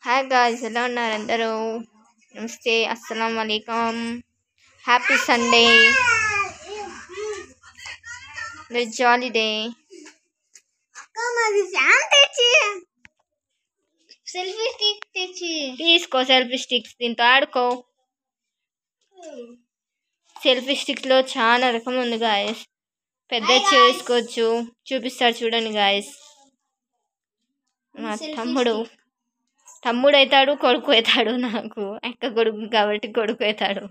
Hi guys, ఎలా ఉన్నారు అందరూ? నమస్తే, అస్సలం వాలేకం. హ్యాపీ సండే, వెరీ జాలీ డే. సెల్ఫీ స్టిక్ తెచ్చి తీసుకో సెల్ఫీ స్టిక్స్, దీంతో ఆడుకో. సెల్ఫీ స్టిక్స్ లో చాలా రకం ఉంది గాయస్. పెద్ద చేసుకోవచ్చు, చూపిస్తాడు చూడండి గాయస్. మా తమ్ముడు అవుతాడు, కొడుకు అవుతాడు. నాకు అక్క కొడుకు కాబట్టి కొడుకు అవుతాడు.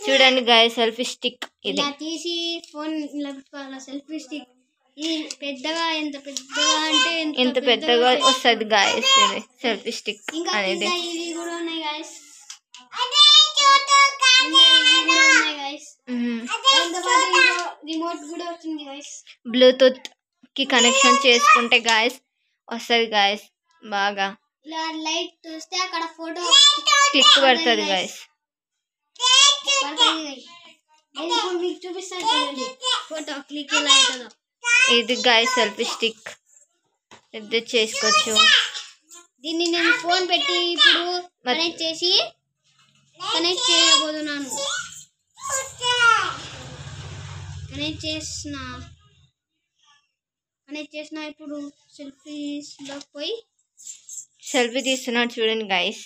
చూడండి గాయస్, సెల్ఫీ స్టిక్ ఇది తీసి ఫోన్ ఇలా పెట్టుకోవాలి. సెల్ఫీ స్టిక్ ఇది పెద్దగా, ఎంత పెద్దగా అంటే ఎంత పెద్దగా వస్తుంది గాయస్. ఇది సెల్ఫీ స్టిక్ అనేది. ఇవి కూడా ఉన్నాయి గాయస్. రిమోట్ కూడా వచ్చింది గాయస్. బ్లూటూత్ కి కనెక్షన్ చేసుకుంటే గాయస్ వస్తుంది గాయస్. బాగా ఇలా లైట్ వస్తే అక్కడ ఫోటో క్లిక్ పడుతుంది గాయస్. మీకు చూపిస్తాను చూడండి, ఫోటో క్లిక్ ఎలా అవుతుందో. ఇది గాయస్ సెల్ఫీ స్టిక్, పెద్ద చేసుకోవచ్చు. దీన్ని నేను ఫోన్ పెట్టి ఇప్పుడు కనెక్ట్ చేయబోతున్నాను. కనెక్ట్ చేసిన ఇప్పుడు సెల్ఫీస్లో పోయి సెల్ఫీ తీస్తున్నాడు చూడండి గాయస్.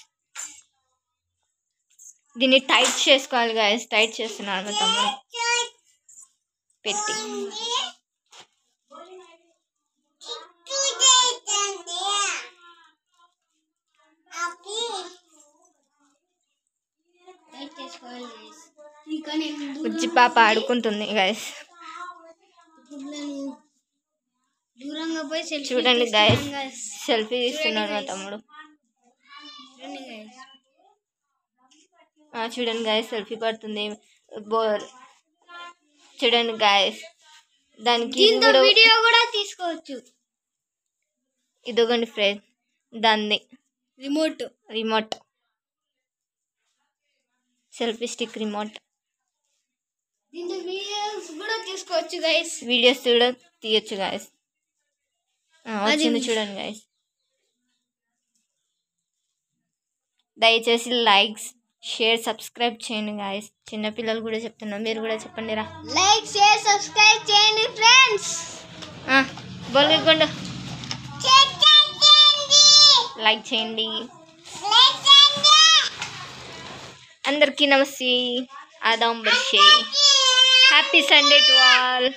దీన్ని టైట్ చేసుకోవాలి గాయస్. టైట్ చేస్తున్నాడు మా తమ్ముడు పెట్టి. బుజ్జి పాప ఆడుకుంటుంది గాయస్. దూరంగా పోయి చూడండి గాయస్, సెల్ఫీ తీస్తున్నాడు మా తమ్ముడు. చూడండి గాయస్, సెల్ఫీ పడుతుంది. చూడండి గాయస్, దానికి వీడియో కూడా తీసుకోవచ్చు. ఇదిగోండి ఫ్రెండ్, దాన్ని రిమోట్ సెల్ఫీ స్టిక్ రిమోట్. దీంతో వీడియోస్ కూడా తీసుకోవచ్చు గైస్. వీడియోస్ కూడా తీయొచ్చు గాయస్. వచ్చింది చూడండి గాయస్. దయచేసి లైక్స్, షేర్, సబ్స్క్రైబ్ చేయండి గాయస్. చిన్నపిల్లలు కూడా చెప్తున్నారు, మీరు కూడా చెప్పండి రా. లైక్, షేర్, సబ్స్క్రైబ్ చేయండి ఫ్రెండ్స్. బోల్గొండ లైక్ చేయండి. అందరికీ నమస్తే, ఆదాం బర్షే. Happy Sunday to all.